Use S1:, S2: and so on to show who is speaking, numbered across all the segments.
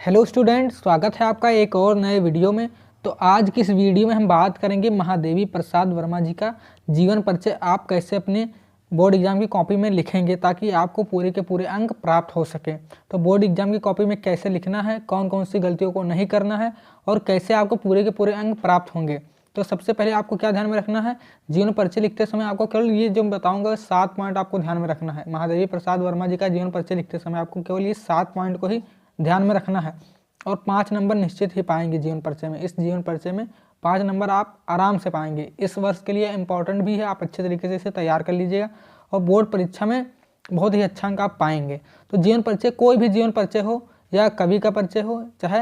S1: Hello student, स्वागत है आपका एक और नए वीडियो में। तो आज की इस वीडियो में हम बात करेंगे महादेवी प्रसाद वर्मा जी का जीवन परिचय। आप कैसे अपने बोर्ड एग्जाम की कॉपी में लिखेंगे ताकि आपको पूरे के पूरे अंक प्राप्त हो सके। तो बोर्ड एग्जाम की कॉपी में कैसे लिखना है, कौन कौन सी गलतियों को नहीं करना है और कैसे आपको पूरे के पूरे अंक प्राप्त होंगे। तो सबसे पहले आपको क्या ध्यान में रखना है, जीवन परिचय लिखते समय आपको केवल ये जो बताऊंगा 7 पॉइंट आपको ध्यान में रखना है। महादेवी प्रसाद वर्मा जी का जीवन परिचय लिखते समय आपको केवल ये 7 पॉइंट को ही ध्यान में रखना है और 5 नंबर निश्चित ही पाएंगे जीवन परिचय में। इस जीवन परिचय में 5 नंबर आप आराम से पाएंगे। इस वर्ष के लिए इम्पॉर्टेंट भी है, आप अच्छे तरीके से इसे तैयार कर लीजिएगा और बोर्ड परीक्षा में बहुत ही अच्छा अंक आप पाएंगे। तो जीवन परिचय, कोई भी जीवन परिचय हो या कवि का परिचय हो, चाहे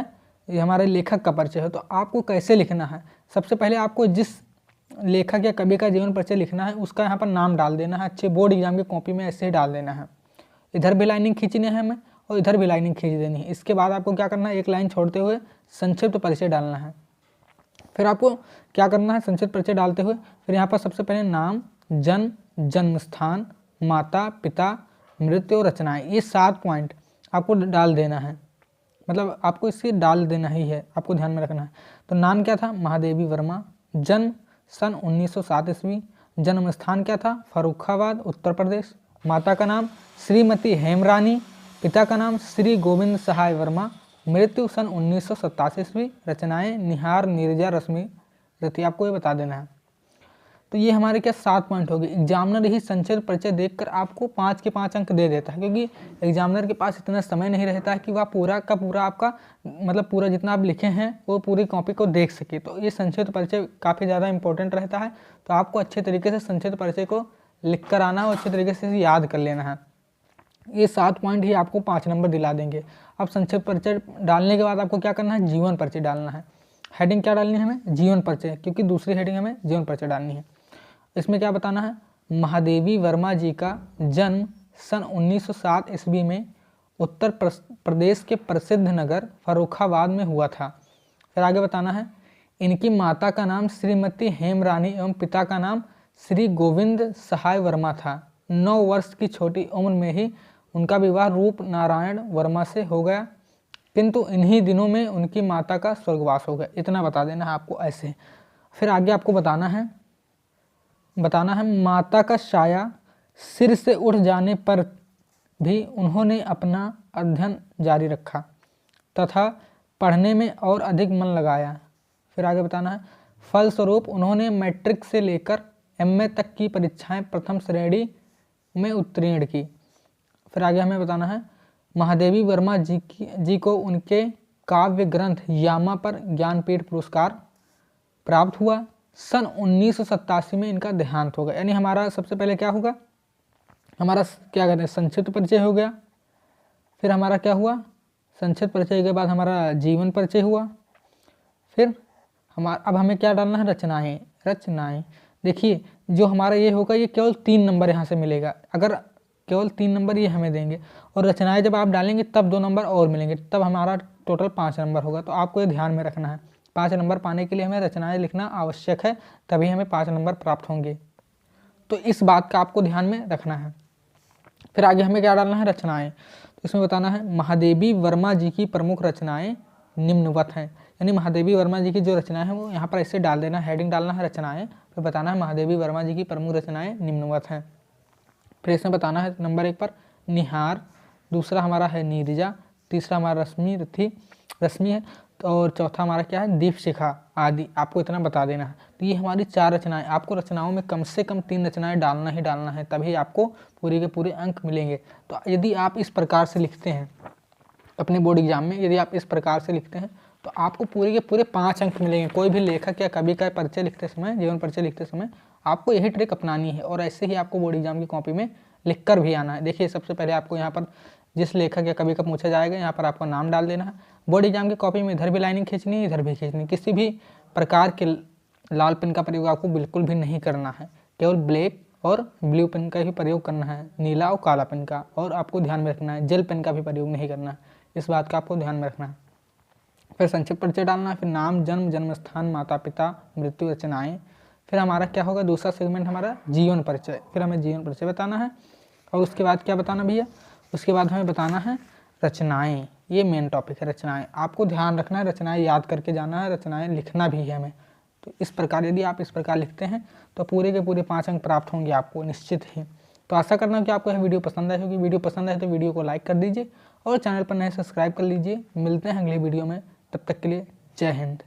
S1: ये हमारे लेखक का परिचय हो, तो आपको कैसे लिखना है। सबसे पहले आपको जिस लेखक या कवि का जीवन परिचय लिखना है उसका यहाँ पर नाम डाल देना है। अच्छे बोर्ड एग्जाम की कॉपी में ऐसे ही डाल देना है। इधर भी लाइनिंग खींचनी है हमें और इधर भी लाइनिंग खींच देनी है। इसके बाद आपको क्या करना है, एक लाइन छोड़ते हुए संक्षिप्त परिचय डालना है। फिर आपको क्या करना है, संक्षिप्त परिचय डालते हुए फिर यहाँ पर सबसे पहले नाम, जन्म, जन्म स्थान, माता पिता, मृत्यु और रचनाएं, ये 7 पॉइंट आपको डाल देना है। मतलब आपको इसे डाल देना ही है, आपको ध्यान में रखना है। तो नाम क्या था, महादेवी वर्मा। जन्म सन 1907 ईस्वी। जन्म स्थान क्या था, फर्रुखाबाद उत्तर प्रदेश। माता का नाम श्रीमती हेमरानी। पिता का नाम श्री गोविंद सहाय वर्मा। मृत्यु सन 1987 ईस्वी। रचनाएं निहार, नीरजा, रश्मि रति, आपको ये बता देना है। तो ये हमारे क्या 7 पॉइंट हो गए। एग्जामिनर ही संक्षिप्त परिचय देखकर आपको 5 के 5 अंक दे देता है, क्योंकि एग्जामिनर के पास इतना समय नहीं रहता है कि वह पूरा का पूरा आपका मतलब पूरा जितना आप लिखे हैं वो पूरी कॉपी को देख सके। तो ये संक्षिप्त परिचय काफ़ी ज़्यादा इंपॉर्टेंट रहता है। तो आपको अच्छे तरीके से संक्षिप्त परिचय को लिख कर आना और अच्छे तरीके से याद कर लेना है। ये 7 पॉइंट ही आपको 5 नंबर दिला देंगे। अब संक्षिप्त परिचय डालने के बाद आपको क्या करना है, जीवन परिचय डालना है। हेडिंग क्या डालनी है हमें, जीवन परिचय, क्योंकि दूसरी हेडिंग हमें जीवन परिचय डालनी है। इसमें क्या बताना है, महादेवी वर्मा जी का जन्म सन 1907 ईस्वी में उत्तर प्रदेश के प्रसिद्ध नगर फर्रुखाबाद में हुआ था। फिर आगे बताना है, इनकी माता का नाम श्रीमती हेमरानी एवं पिता का नाम श्री गोविंद सहाय वर्मा था। 9 वर्ष की छोटी उम्र में ही उनका विवाह रूप नारायण वर्मा से हो गया, किंतु इन्हीं दिनों में उनकी माता का स्वर्गवास हो गया। इतना बता देना है आपको ऐसे। फिर आगे आपको बताना है माता का साया सिर से उठ जाने पर भी उन्होंने अपना अध्ययन जारी रखा तथा पढ़ने में और अधिक मन लगाया। फिर आगे बताना है, फलस्वरूप उन्होंने मैट्रिक से लेकर एमए तक की परीक्षाएं प्रथम श्रेणी में उत्तीर्ण की। फिर आगे हमें बताना है, महादेवी वर्मा जी को उनके काव्य ग्रंथ यामा पर ज्ञानपीठ पुरस्कार प्राप्त हुआ। सन 1987 में इनका देहांत हो गया। यानी हमारा सबसे पहले क्या होगा, हमारा क्या कहते हैं, संक्षिप्त परिचय हो गया। फिर हमारा क्या हुआ, संक्षिप्त परिचय के बाद हमारा जीवन परिचय हुआ। फिर अब हमें क्या डालना है, रचनाएं। देखिए जो हमारा ये होगा, ये केवल 3 नंबर यहाँ से मिलेगा। अगर केवल 3 नंबर ये हमें देंगे और रचनाएं जब आप डालेंगे तब 2 नंबर और मिलेंगे, तब हमारा टोटल 5 नंबर होगा। तो आपको ये ध्यान में रखना है, 5 नंबर पाने के लिए हमें रचनाएं लिखना आवश्यक है, तभी हमें 5 नंबर प्राप्त होंगे। तो इस बात का आपको ध्यान में रखना है। फिर आगे हमें क्या डालना है, रचनाएं। तो इसमें बताना है, महादेवी वर्मा जी की प्रमुख रचनाएं निम्नवत हैं। यानी महादेवी वर्मा जी की जो रचनाएं हैं वो यहाँ पर ऐसे डाल देना, हेडिंग डालना है रचनाएं। फिर बताना है महादेवी वर्मा जी की प्रमुख रचनाएं निम्नवत हैं। फिर इसमें बताना है नंबर 1 पर निहार, दूसरा हमारा है नीरजा, तीसरा हमारा रश्मि है, और चौथा हमारा क्या है, दीप शिखा आदि। आपको इतना बता देना है। तो ये हमारी 4 रचनाएं। आपको रचनाओं में कम से कम 3 रचनाएं डालना ही डालना है, तभी आपको पूरे के पूरे अंक मिलेंगे। तो यदि आप इस प्रकार से लिखते हैं अपने बोर्ड एग्जाम में, यदि आप इस प्रकार से लिखते हैं तो आपको पूरे के पूरे 5 अंक मिलेंगे। कोई भी लेखक या कवि का परिचय लिखते समय, जीवन परिचय लिखते समय आपको यही ट्रिक अपनानी है और ऐसे ही आपको बोर्ड एग्जाम की कॉपी में लिख कर भी आना है। देखिए सबसे पहले आपको यहाँ पर जिस लेखक या कवि का पूछा जाएगा यहाँ पर आपका नाम डाल देना है। बोर्ड एग्जाम की कॉपी में इधर भी लाइनिंग खींचनी है, इधर भी खींचनी। किसी भी प्रकार के लाल पेन का प्रयोग आपको बिल्कुल भी नहीं करना है, केवल ब्लैक और ब्लू पेन का ही प्रयोग करना है, नीला और काला पेन का। और आपको ध्यान में रखना है, जेल पेन का भी प्रयोग नहीं करना है, इस बात का आपको ध्यान में रखना है। फिर संक्षिप्त परिचय डालना है, फिर नाम, जन्म, जन्म स्थान, माता पिता, मृत्यु, रचनाएं। फिर हमारा क्या होगा, दूसरा सेगमेंट हमारा जीवन परिचय। फिर हमें जीवन परिचय बताना है और उसके बाद क्या बताना भैया, उसके बाद हमें बताना है रचनाएं। ये मेन टॉपिक है रचनाएं। आपको ध्यान रखना है, रचनाएं याद करके जाना है, रचनाएं लिखना भी है हमें। तो इस प्रकार यदि आप इस प्रकार लिखते हैं तो पूरे के पूरे 5 अंक प्राप्त होंगे आपको निश्चित ही। तो आशा करना कि आपको यह वीडियो पसंद आई होगी। वीडियो पसंद आए तो वीडियो को लाइक कर दीजिए और चैनल पर नए सब्सक्राइब कर लीजिए। मिलते हैं अगली वीडियो में, तब तक के लिए जय हिंद।